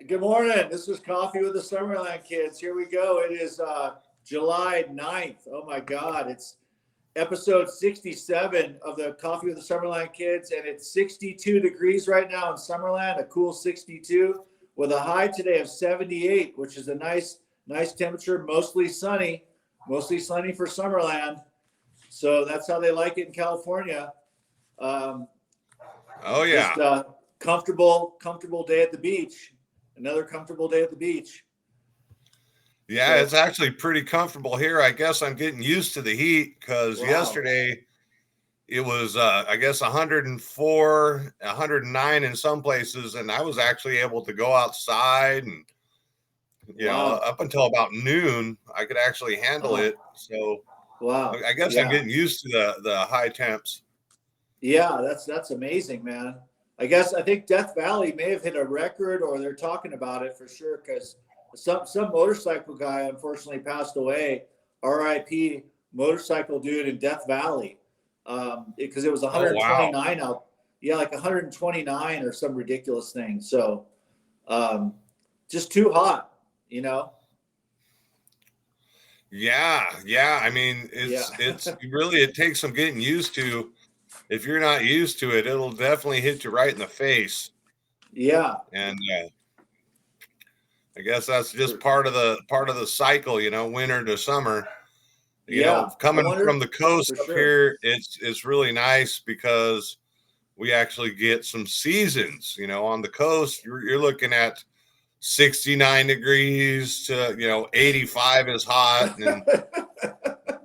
Good morning. This is Coffee with the Summerland Kids. Here we go. It is July 9th. Oh my God. It's episode 67 of the Coffee with the Summerland Kids. And it's 62 degrees right now in Summerland, a cool 62 with a high today of 78, which is a nice temperature, mostly sunny for Summerland. So that's how they like it in California. Oh yeah. Just comfortable day at the beach. Another comfortable day at the beach. Yeah, so, it's actually pretty comfortable here. I guess I'm getting used to the heat because yesterday it was, I guess, 104, 109 in some places. And I was actually able to go outside and, you know, up until about noon, I could actually handle it. So I guess I'm getting used to the high temps. Yeah, that's amazing, man. I think Death Valley may have hit a record, or they're talking about it for sure, because some motorcycle guy unfortunately passed away. R.I.P. motorcycle dude in Death Valley, because it was 129 out. Yeah, like 129 or some ridiculous thing. So, just too hot, you know. Yeah. I mean, it's really, it takes some getting used to. If you're not used to it, it'll definitely hit you right in the face. Yeah. And I guess that's just part of the cycle, you know, winter to summer. You know, coming from the coast up here, it's really nice because we actually get some seasons. You know, on the coast, you're looking at 69 degrees to, you know, 85 is hot and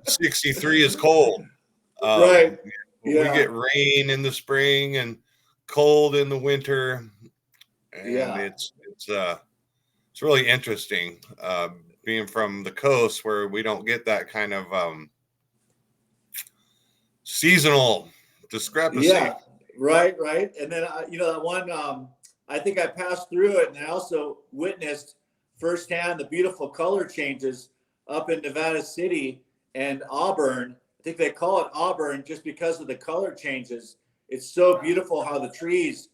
63 is cold. Right. We get rain in the spring and cold in the winter, and it's really interesting being from the coast where we don't get that kind of seasonal discrepancy. Yeah, right. And then that one, I think I passed through it, and I also witnessed firsthand the beautiful color changes up in Nevada City and Auburn. I think they call it Auburn just because of the color changes. It's so beautiful how the trees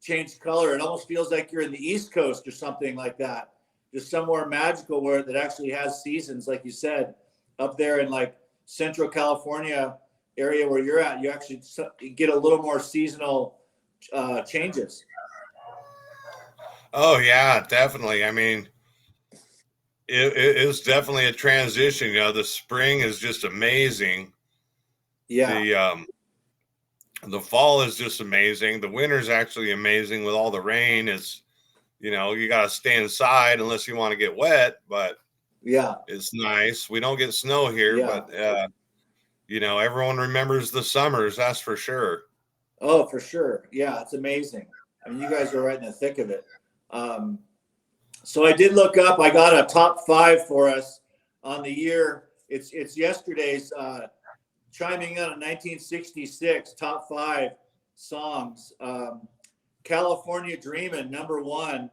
change color. It almost feels like you're in the East Coast or something like that. Just somewhere magical where it actually has seasons, like you said, up there in like Central California area where you're at. You actually get a little more seasonal changes. Oh yeah, definitely. I mean, it's definitely a transition. You know, the spring is just amazing. Yeah. The fall is just amazing. The winter's actually amazing with all the rain. It's, you know, you got to stay inside unless you want to get wet, but yeah, it's nice. We don't get snow here, but you know, everyone remembers the summers. That's for sure. Oh, for sure. Yeah. It's amazing. I mean, you guys are right in the thick of it. So I did look up, I got a top 5 for us on the year. It's yesterday's, chiming in on 1966 top 5 songs. California Dreamin', number 1.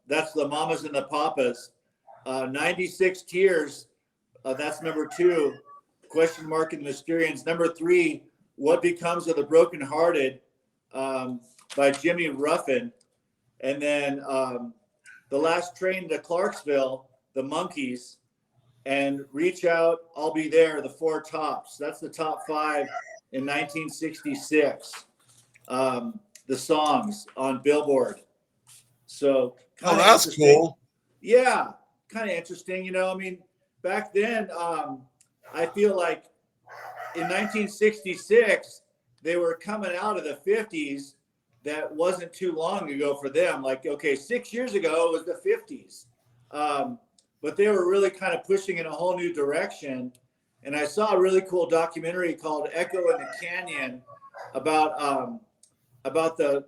That's the Mamas and the Papas. 96 Tears, that's number 2. Question Mark and the Mysterians. Number 3, What Becomes of the Brokenhearted, by Jimmy Ruffin. And then The Last Train to Clarksville, the Monkees. And Reach Out, I'll Be There, the Four Tops. That's the top 5 in 1966. The songs on Billboard. So that's cool. Yeah, kind of interesting. You know, I mean, back then, I feel like in 1966, they were coming out of the 50s. That wasn't too long ago for them. Like, okay, 6 years ago, it was the 50s. But they were really kind of pushing in a whole new direction. And I saw a really cool documentary called Echo in the Canyon about the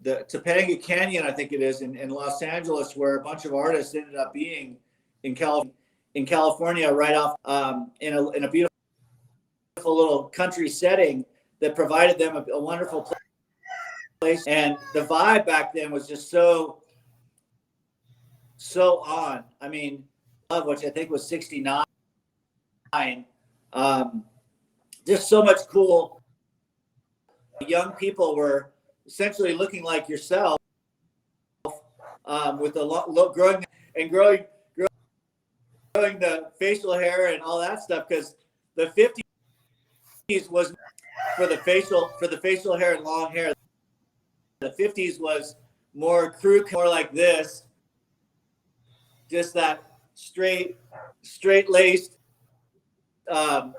Topanga Canyon, I think it is, in Los Angeles, where a bunch of artists ended up being in California right off in a beautiful little country setting that provided them a wonderful place. And the vibe back then was just so on. I mean, which I think was 69. Just so much cool. Young people were essentially looking like yourself, with the growing the facial hair and all that stuff, because the 50s was for the facial hair and long hair. The 50s was more crew, more like this, just that straight laced,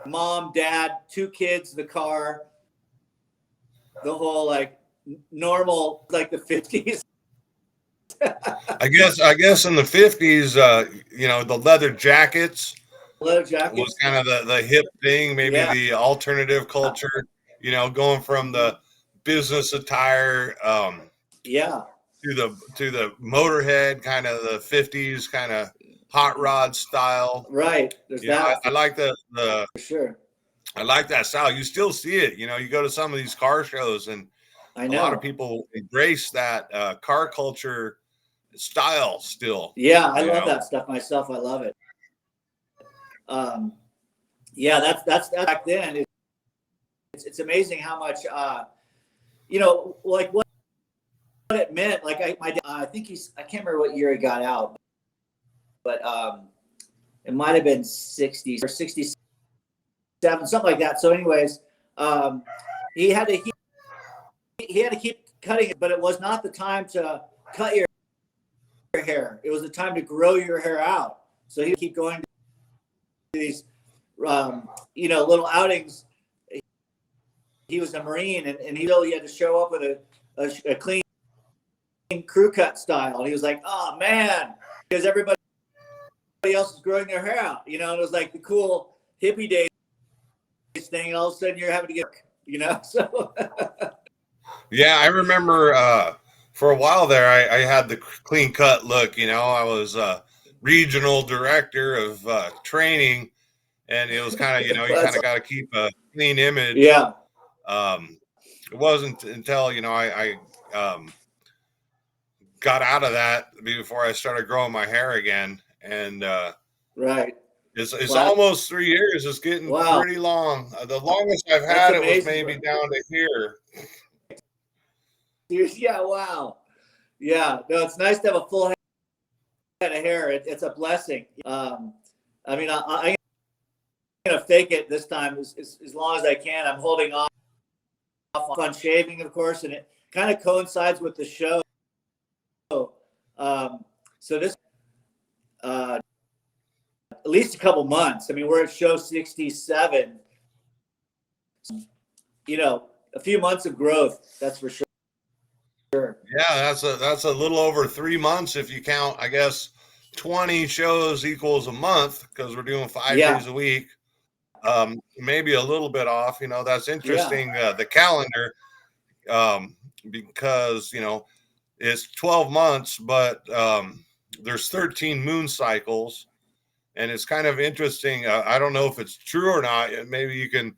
mom, dad, 2 kids, the car, the whole like normal, like the 50s. I guess in the 50s, the leather jackets was kind of the hip thing, maybe the alternative culture, going from the business attire to the motorhead, kind of the 50s kind of hot rod style. Right. There's that. I like the for sure. I like that style. You still see it. You go to some of these car shows, and I know a lot of people embrace that car culture style still. Yeah, I love that stuff myself. I love it. That's back then. It's amazing how much like what it meant. Like I think I can't remember what year he got out, but it might have been 60s or 67, something like that. So anyways, he had to keep cutting it, but it was not the time to cut your hair. It was the time to grow your hair out. So he'd keep going to these little outings. He was a Marine, and he had to show up with a clean crew cut style. And he was like, oh man, because everybody else is growing their hair out, and it was like the cool hippie days thing, and all of a sudden you're having to get, so. Yeah, I remember for a while there, I had the clean cut look. I was regional director of training, and it was kind of, you kind of got to keep a clean image. Yeah. It wasn't until, I got out of that before I started growing my hair again. And right. It's almost 3 years. It's getting pretty long. The longest I've had it was maybe down to here. Yeah, wow. Yeah, no, it's nice to have a full head of hair. It's a blessing. I'm going to fake it this time as long as I can. I'm holding off on shaving, of course, and it kind of coincides with the show. So this at least a couple months. We're at show 67. A few months of growth, that's for sure. Yeah, that's a little over 3 months if you count, I guess, 20 shows equals a month, because we're doing 5 days a week. Maybe a little bit off. That's interesting. The calendar, because it's 12 months, but there's 13 moon cycles, and it's kind of interesting. I don't know if it's true or not. Maybe you can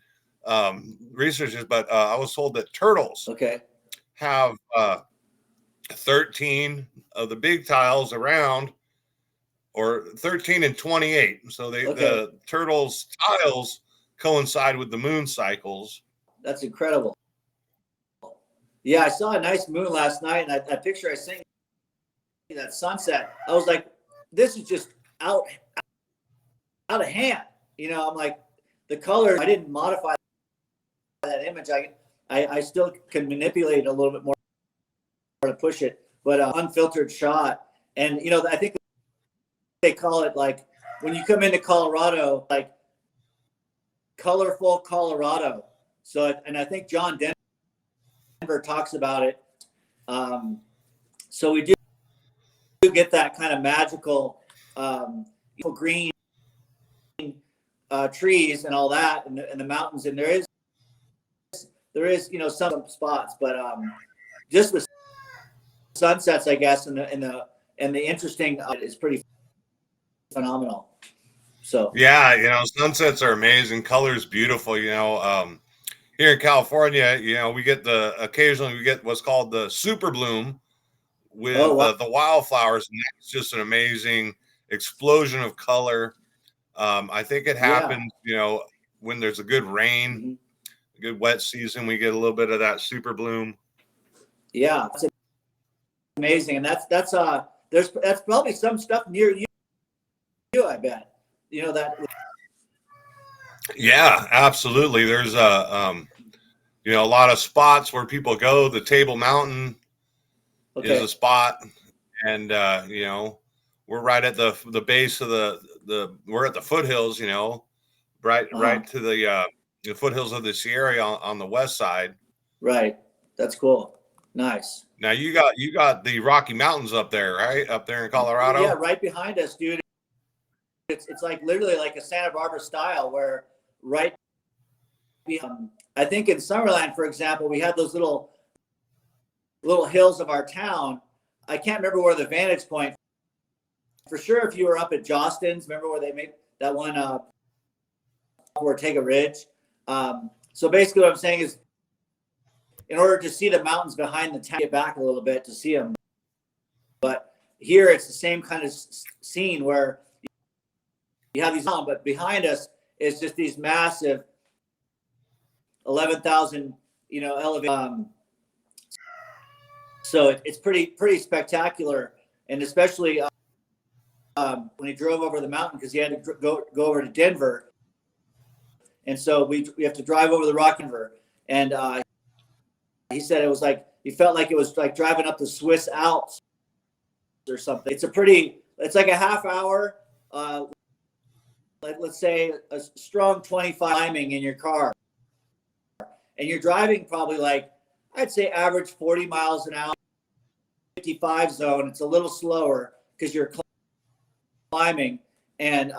research this, but I was told that turtles have 13 of the big tiles around, or 13 and 28. So the turtles' tiles coincide with the moon cycles. That's incredible. Yeah, I saw a nice moon last night, and that picture I sent you, that sunset, I was like, this is just out of hand. I'm like, the color, I didn't modify that image. I still can manipulate it a little bit more to push it, but unfiltered shot. And, I think they call it, like, when you come into Colorado, like, colorful Colorado. So, and I think John Denver talks about it. So we do get that kind of magical green trees and all that, and the mountains. And there is some spots, but just the sunsets, I guess, and the interesting is pretty phenomenal. So yeah, sunsets are amazing. Color's beautiful. Here in California, occasionally we get what's called the super bloom with the wildflowers, and that's just an amazing explosion of color. I think it happens, when there's a good rain, a good wet season, we get a little bit of that super bloom. Yeah, that's amazing. And that's probably some stuff near you, I bet. You know that. Yeah, absolutely. There's a lot of spots where people go. The Table Mountain is Okay. a spot, and we're right at the base of we're at the foothills. Right to the foothills of the Sierra on the west side. Right. That's cool. Nice. Now you got the Rocky Mountains up there, right? Up there in Colorado. Yeah, right behind us, dude. It's like literally like a Santa Barbara style where right behind, I think in Summerland, for example, we had those little hills of our town. I can't remember where the vantage point. For sure, if you were up at Jostens, remember where they made that one Ortega Ridge. So basically what I'm saying is in order to see the mountains behind the town, get back a little bit to see them. But here it's the same kind of scene where you have these, but behind us is just these massive 11,000, elevation. So it's pretty spectacular, and especially when he drove over the mountain because he had to go over to Denver, and so we have to drive over the Rocky River, and he said it was like he felt like it was like driving up the Swiss Alps or something. It's like a half hour. Let's say a strong 25 climbing in your car, and you're driving probably like I'd say average 40 miles an hour, 55 zone. It's a little slower because you're climbing, and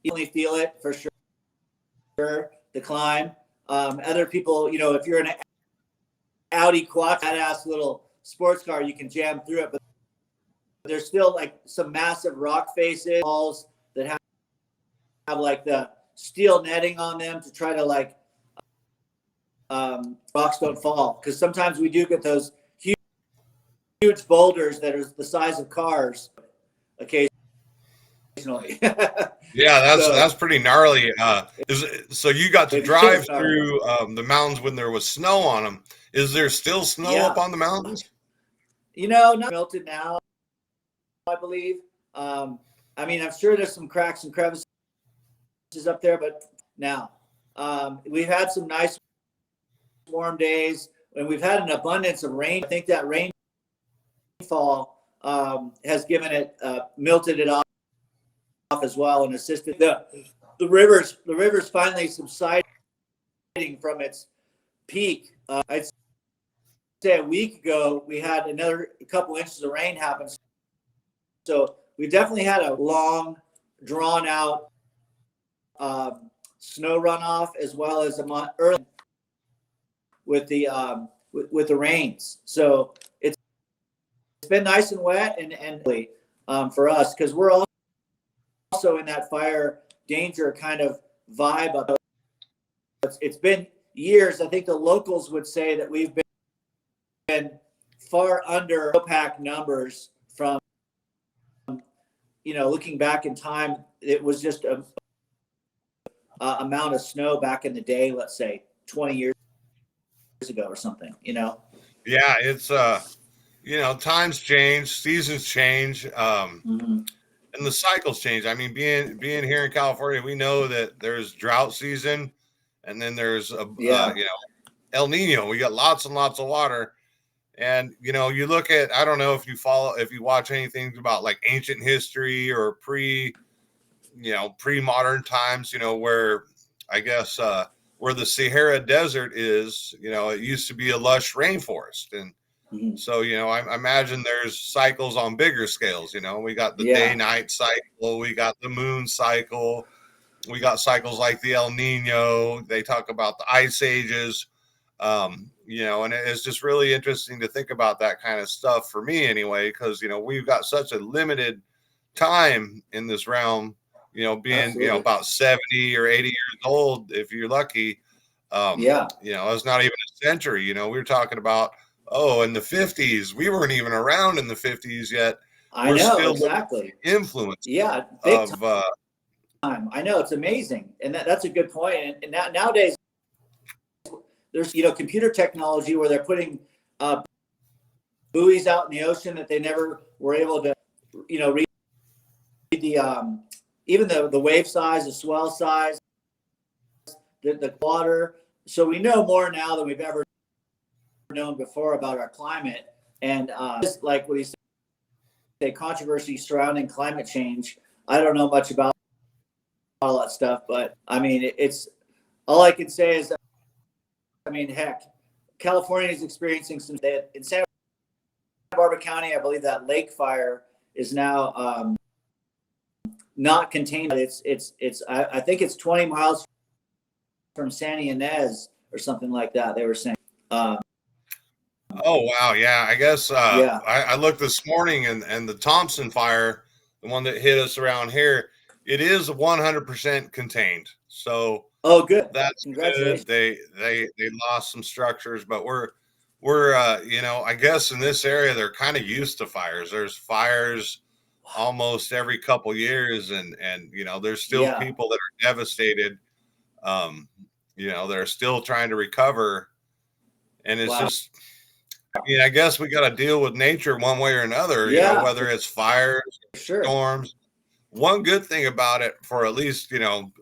you only feel it for sure. The climb. Other people, if you're in an Audi quad, badass little sports car, you can jam through it, but there's still like some massive rock faces, walls that have like the steel netting on them to try to like rocks don't fall, because sometimes we do get those huge boulders that are the size of cars occasionally. Yeah, that's pretty gnarly. So you got to drive through the mountains when there was snow on them. Is there still snow up on the mountains? Not melted now, I believe. I'm sure there's some cracks and crevices up there, but now we've had some nice warm days, and we've had an abundance of rain. I think that rainfall has given it melted it off as well and assisted the rivers finally subsiding from its peak. I'd say a week ago we had another couple inches of rain happen, so we definitely had a long drawn out snow runoff as well as a month early with the rains. So it's been nice and wet and for us, because we're also in that fire danger kind of vibe. It's been years. I think the locals would say that we've been far under snowpack numbers from, looking back in time. It was just a amount of snow back in the day, let's say 20 years ago or something. Yeah, it's times change, seasons change, and the cycles change. I mean, being here in California, we know that there's drought season, and then there's El Nino. We got lots and lots of water, and you look at, I don't know if you watch anything about like ancient history or pre-modern times, where I guess where the Sahara Desert is, it used to be a lush rainforest. And so, I imagine there's cycles on bigger scales. We got the day-night cycle, we got the moon cycle, we got cycles like the El Nino. They talk about the ice ages, and it's just really interesting to think about that kind of stuff for me anyway, because, we've got such a limited time in this realm, being, about 70 or 80 years old, if you're lucky. It's not even a century. We were talking about, in the 50s, we weren't even around in the 50s yet. We're still exactly influence. Yeah, big time. I know, it's amazing, and that's a good point. And nowadays, there's computer technology where they're putting buoys out in the ocean that they never were able to, read the even the wave size, the swell size, the water. So we know more now than we've ever known before about our climate. And just like what he said, controversy surrounding climate change. I don't know much about all that stuff, but I mean, it's all I can say is, heck, California is experiencing some. In Santa Barbara County, I believe that lake fire is now not contained. I think it's 20 miles from Santa Ynez or something like that. They were saying. Oh wow, yeah. I guess Yeah. I looked this morning, and the Thompson fire, the one that hit us around here, it is 100% contained. So oh, good. That's Congratulations. good. They lost some structures, but we're I guess in this area they're kind of used to fires. There's fires almost every couple years, and there's still people that are devastated. They're still trying to recover, and it's just. I guess we got to deal with nature one way or another. Whether it's fires, storms. One good thing about it, for at least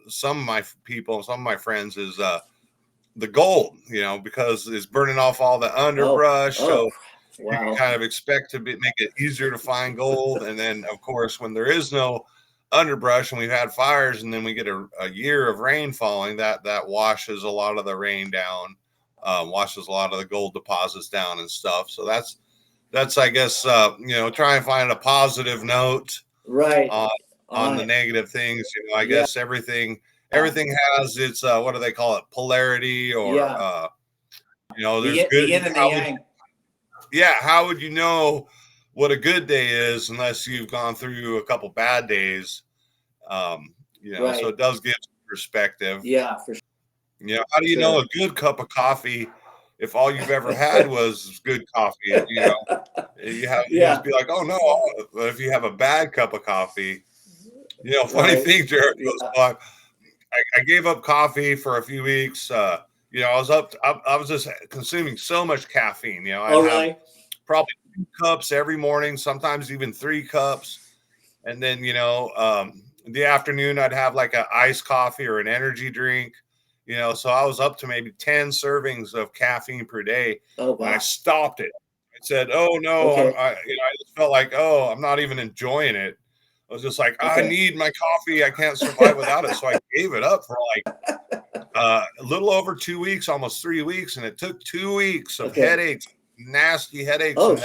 some of my people, some of my friends, is the gold. Because it's burning off all the underbrush, so you can kind of expect to make it easier to find gold. And then, of course, when there is no underbrush and we've had fires, and then we get a year of rain falling, that washes a lot of the rain down, washes a lot of the gold deposits down and stuff. So that's I guess try and find a positive note, right, on the negative things. I guess everything has its what do they call it, polarity, or there's the good yin and the yang. How would you know what a good day is unless you've gone through a couple bad days? So it does give some perspective. Yeah, for sure. How do you know a good cup of coffee if all you've ever had was good coffee? You just be like, oh no. But if you have a bad cup of coffee, funny thing, Jericho. So I gave up coffee for a few weeks. I was just consuming so much caffeine. I'd have probably 2 cups every morning, sometimes even 3 cups. And then, in the afternoon, I'd have like an iced coffee or an energy drink. So I was up to maybe 10 servings of caffeine per day. Oh, wow. And I stopped it. I said, oh no, I just felt like, I'm not even enjoying it. I was just like, I need my coffee. I can't survive without it. So I gave it up for like a little over 2 weeks, almost 3 weeks. And it took 2 weeks of headaches, nasty headaches. And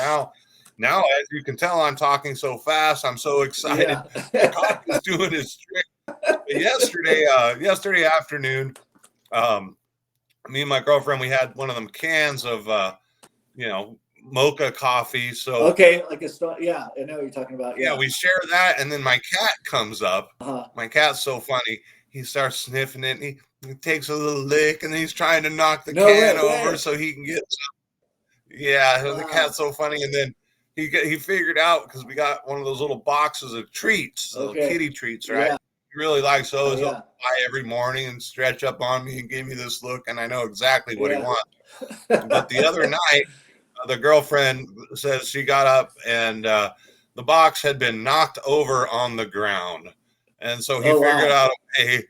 now, as you can tell, I'm talking so fast. I'm so excited. The coffee is doing its trick. But yesterday afternoon, me and my girlfriend, we had one of them cans of, mocha coffee. So like a I know what you're talking about. We share that, and then my cat comes up. My cat's so funny. He starts sniffing it, and he takes a little lick, and he's trying to knock the can over so he can get some. The cat's so funny. And then he figured out, because we got one of those little boxes of treats, little kitty treats, right? He really likes those. He'll buy every morning and stretch up on me and give me this look, and I know exactly what he wants. But the other night, the girlfriend says she got up and the box had been knocked over on the ground. And so he figured out a way to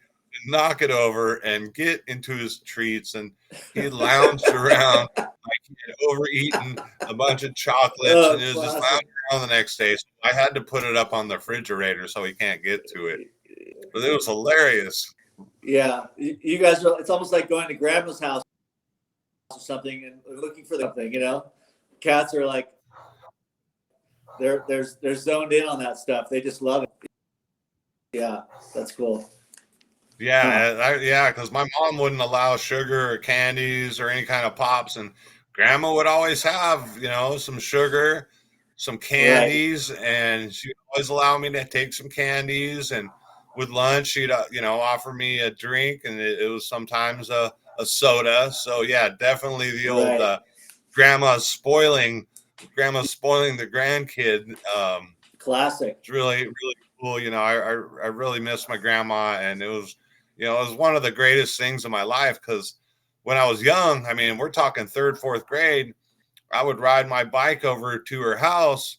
knock it over and get into his treats. And he lounged around like he had overeaten a bunch of chocolates, and he was just lounging around the next day. So I had to put it up on the refrigerator so he can't get to it. But it was hilarious. Yeah. You guys it's almost like going to grandma's house or something and looking for something, Cats are like they're zoned in on that stuff. They just love it. Yeah, that's cool. Because my mom wouldn't allow sugar or candies or any kind of pops, and grandma would always have some sugar, some candies, and she'd always allow me to take some candies. And with lunch, she'd offer me a drink, and it was sometimes a soda. So definitely the old grandma's spoiling the grandkid. Classic. It's really, really cool. I really miss my grandma, and it was one of the greatest things in my life, because when I was young, we're talking 3rd, 4th grade, I would ride my bike over to her house,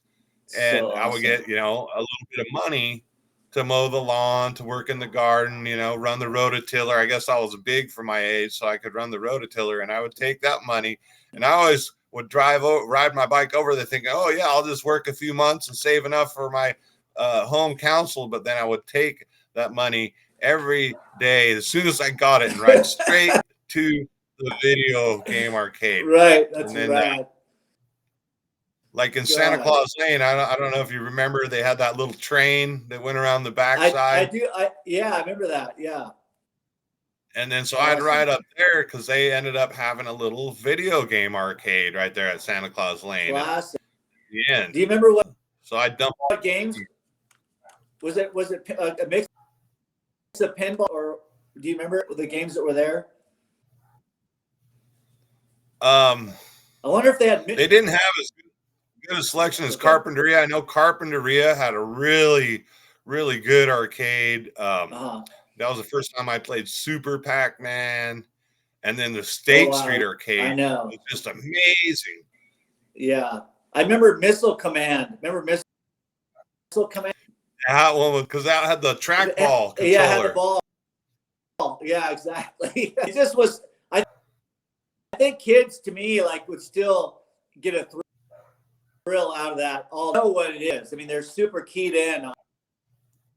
and So I would awesome. get, a little bit of money to mow the lawn, to work in the garden, run the rototiller. I guess I was big for my age, so I could run the rototiller, and I would take that money, and I always would ride my bike over there thinking, oh yeah, I'll just work a few months and save enough for my home council. But then I would take that money every day as soon as I got it and ride straight to the video game arcade. Right. That's and then rad. like in Santa Claus Lane, I don't know if you remember, they had that little train that went around the backside. I do. Yeah, I remember that. Yeah. And then so I'd ride up there because they ended up having a little video game arcade right there at Santa Claus Lane. Classic. Yeah. Do you remember what? So I dumped what games. Was it a mix of pinball, or do you remember the games that were there? I wonder if they had. They didn't have as good a selection as Carpinteria. I know Carpinteria had a really, really good arcade. That was the first time I played Super Pac-Man, and then the State Street arcade. I know. It was just amazing. Yeah, I remember Missile Command. Remember Missile Command? That one, because that had the trackball controller. Yeah, it had the ball. Yeah, exactly. It just was. I think kids, to me, like would still get a thrill out of that. All know what it is. I mean, they're super keyed in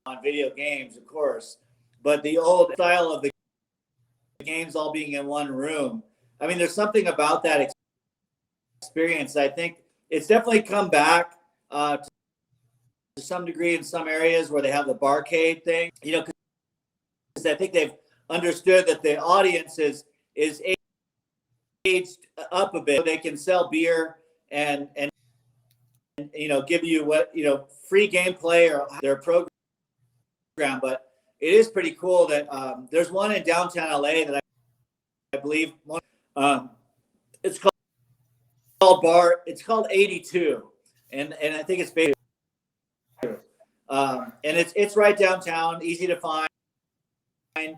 on video games, of course, but the old style of the games all being in one room. I mean, there's something about that experience. I think it's definitely come back to some degree in some areas where they have the barcade thing, because I think they've understood that the audience is aged up a bit. So they can sell beer and give you free gameplay or their program. But it is pretty cool that there's one in downtown LA that I believe it's called 82, and I think it's based. And it's right downtown, easy to find. They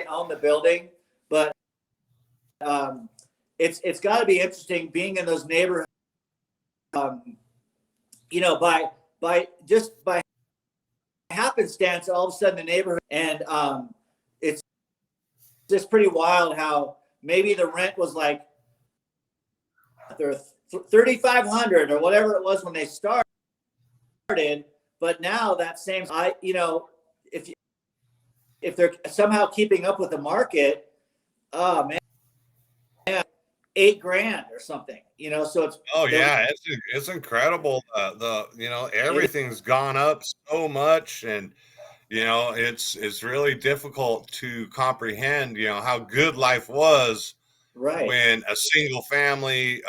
own the building, but it's got to be interesting being in those neighborhoods. By happenstance, all of a sudden the neighborhood, and it's just pretty wild how maybe the rent was like $3,500 or whatever it was when they started, but now that same if they're somehow keeping up with the market, oh man, $8,000 or something, so it's it's incredible. Everything's gone up so much, and it's really difficult to comprehend how good life was when a single family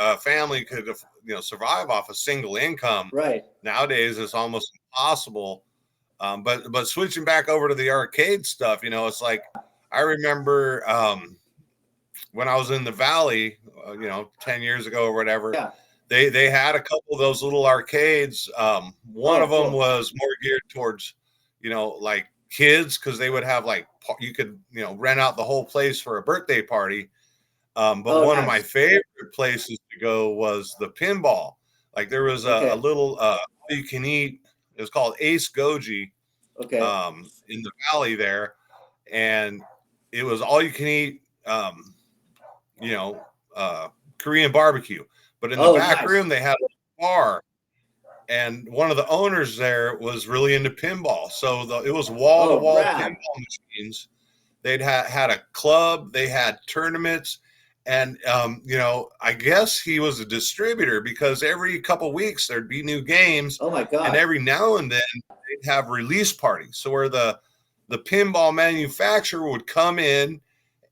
could survive off a single income. Nowadays it's almost impossible. But switching back over to the arcade stuff, it's like I remember when I was in the Valley, 10 years ago or whatever, they had a couple of those little arcades. One of them was more geared towards, like kids, because they would have you could, rent out the whole place for a birthday party. But one of my favorite places to go was the pinball. Like there was a little you can eat. It was called Ace Goji in the Valley there. And it was all you can eat, Korean barbecue. But in the back room, they had a bar. And one of the owners there was really into pinball. So it was wall-to-wall pinball machines. They'd had a club. They had tournaments. And, I guess he was a distributor because every couple of weeks there'd be new games. Oh, my God. And every now and then they'd have release parties. So where the pinball manufacturer would come in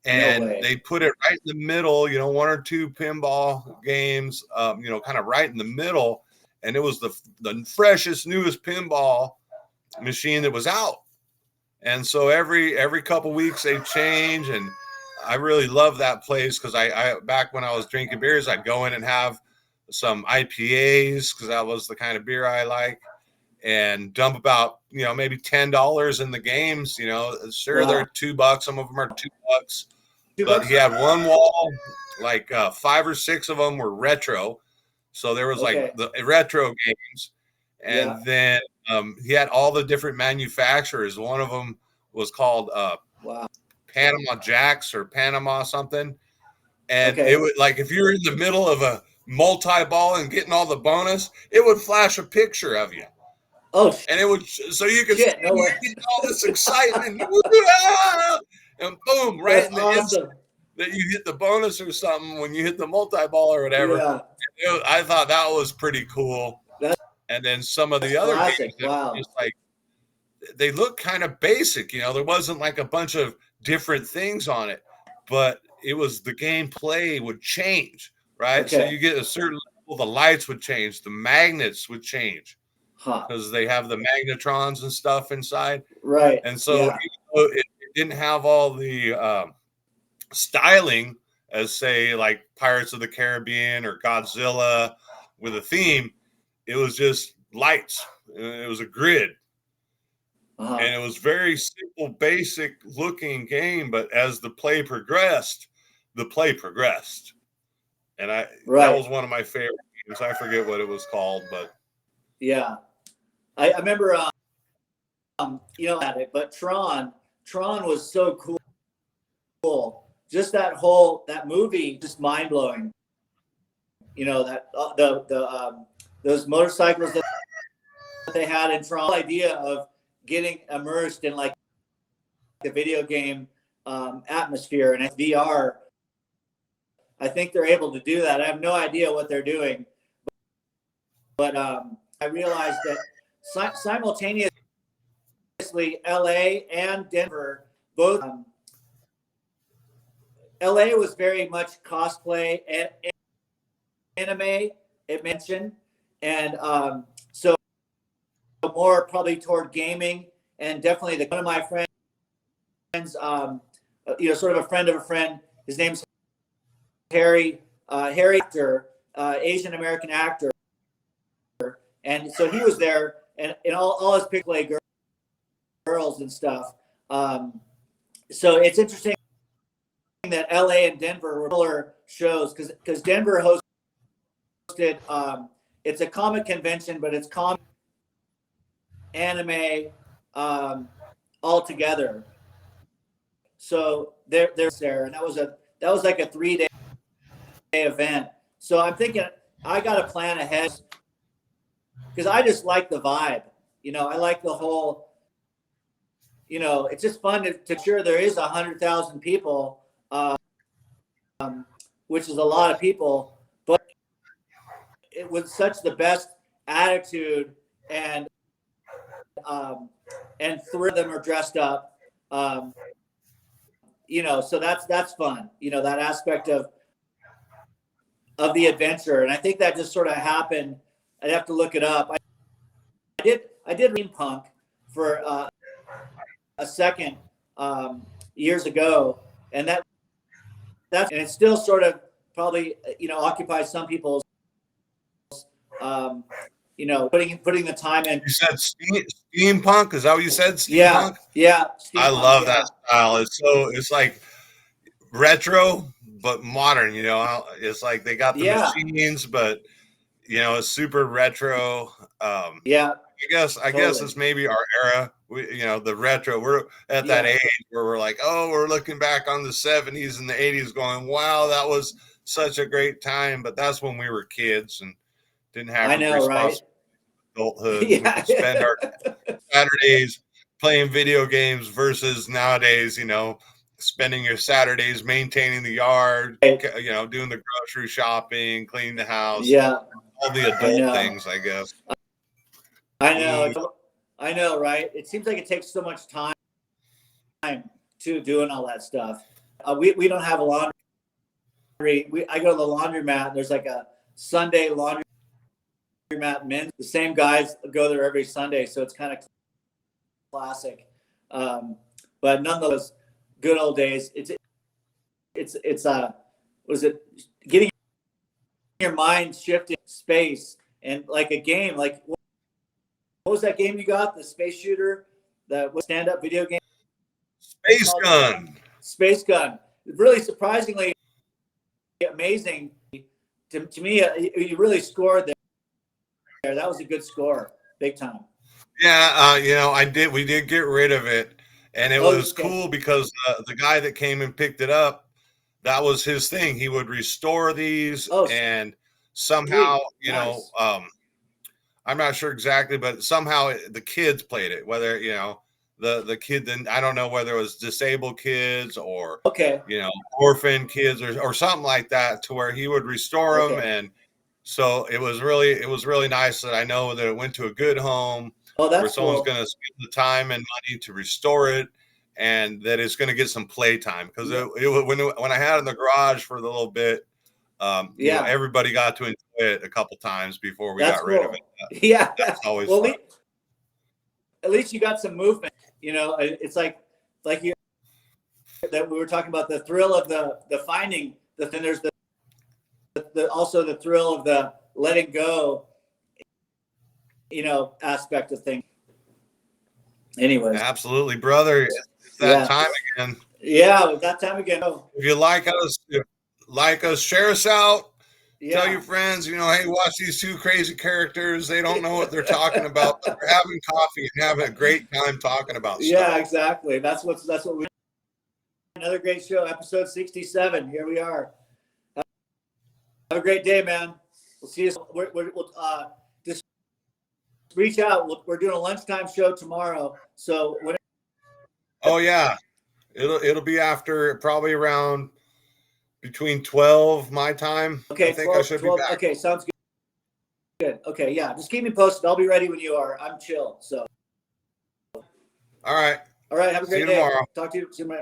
and they'd put it right in the middle, one or two pinball games, kind of right in the middle. And it was the freshest, newest pinball machine that was out. And so every couple of weeks they change, and I really love that place because I back when I was drinking beers, I'd go in and have some IPAs because that was the kind of beer I like, and dump about maybe $10 in the games. Sure, they're $2. Some of them are $2, but he had one wall like 5 or 6 of them were retro. So there was Okay. like the retro games, and Yeah. then he had all the different manufacturers. One of them was called Wow. Panama Jacks or Panama something. And Okay. it would, like, if you were in the middle of a multi-ball and getting all the bonus, it would flash a picture of you. Oh, And it would, so you could shit, see no you way. getting all this excitement. And boom, right That's in the awesome. instant that you hit the bonus or something when you hit the multi-ball or whatever. Yeah. I thought that was pretty cool. That's And then some of the other classic. games that Wow. were just like, they look kind of basic, there wasn't like a bunch of different things on it, but it was the gameplay would change, right? So Okay. you get a certain level, the lights would change, the magnets would change Huh. because they have the magnetrons and stuff inside. Right. And so Yeah. even though it didn't have all the styling as, say, like Pirates of the Caribbean or Godzilla with a theme, it was just lights. It was a grid. And it was very simple, basic looking game, but as the play progressed, And that was one of my favorite games. I forget what it was called, but yeah, I remember at it, but Tron was so cool. Just that movie, just mind blowing. That those motorcycles that they had in Tron, the idea of getting immersed in like the video game atmosphere and VR. I think they're able to do that. I have no idea what they're doing, but I realized that simultaneously, LA and Denver, both. LA was very much cosplay and anime, it mentioned, and so more probably toward gaming, and definitely one of my friends, sort of a friend of a friend. His name's Harry actor, Asian American actor, and so he was there, and all his play girls and stuff. So it's interesting that LA and Denver were similar shows because Denver hosted. It's a comic convention, but it's comic anime all together. So they're there, and that was like a 3-day event. So I'm thinking I got to plan ahead because I just like the vibe. I like the whole. It's just fun to sure there is 100,000 people, which is a lot of people, but it was such the best attitude and three of them are dressed up. So that's fun. That aspect of the adventure, and I think that just sort of happened. I'd have to look it up. I did steampunk for a second years ago, and and it still sort of probably occupies some people's putting the time in. You said steampunk? Is that what you said? Steampunk? Yeah. I love that style. It's like retro but modern. It's like they got the machines, but it's super retro. I guess it's maybe our era. The retro. We're at that age where we're like, we're looking back on the 70s and the 80s, going, wow, that was such a great time. But that's when we were kids and didn't have responsibility, adulthood. We could spend our Saturdays playing video games versus nowadays, spending your Saturdays maintaining the yard, doing the grocery shopping, cleaning the house, all the adult things, I guess. I know, right? It seems like it takes so much time to doing all that stuff. We don't have a laundry. I go to the laundromat, and there's like a Sunday laundromat men's. The same guys go there every Sunday, so it's kind of classic. But nonetheless, good old days. It's was it getting your mind shifted space and like a game like. What was that game you got? The space shooter, the stand-up video game? Space Gun. Space Gun. Really surprisingly, amazing. To me, you really scored there. That was a good score, big time. Yeah, we did get rid of it, and it was cool because the guy that came and picked it up, that was his thing. He would restore these, and somehow, I'm not sure exactly, but somehow the kids played it. Whether the kid, then I don't know whether it was disabled kids or orphan kids or something like that, to where he would restore them, and so it was really nice that I know that it went to a good home. Where someone's going to spend the time and money to restore it, and that it's going to get some play time. Because when I had it in the garage for a little bit, everybody got to enjoy it a couple times before we got rid of it. That's always fun. At least you got some movement. It's like you that we were talking about, the thrill of the finding. Then there's also the thrill of the letting go. Aspect of things. Anyways. Absolutely, brother. It's that time again. Yeah, it's that time again. If you like us, share us out. Tell your friends, hey, watch these two crazy characters. They don't know what they're talking about, but they're having coffee and having a great time talking about stuff. Yeah, exactly. That's what we. Another great show, episode 67. Here we are. Have a great day, man. We'll see you. We'll just reach out. We're doing a lunchtime show tomorrow. So when. Oh yeah, it'll be after, probably around between 12 my time. Okay, I think 12, I should 12, be back. Okay, sounds good. Okay, yeah, just keep me posted. I'll be ready when you are. I'm chill. So. All right. Have a great day. Tomorrow. Talk to you soon.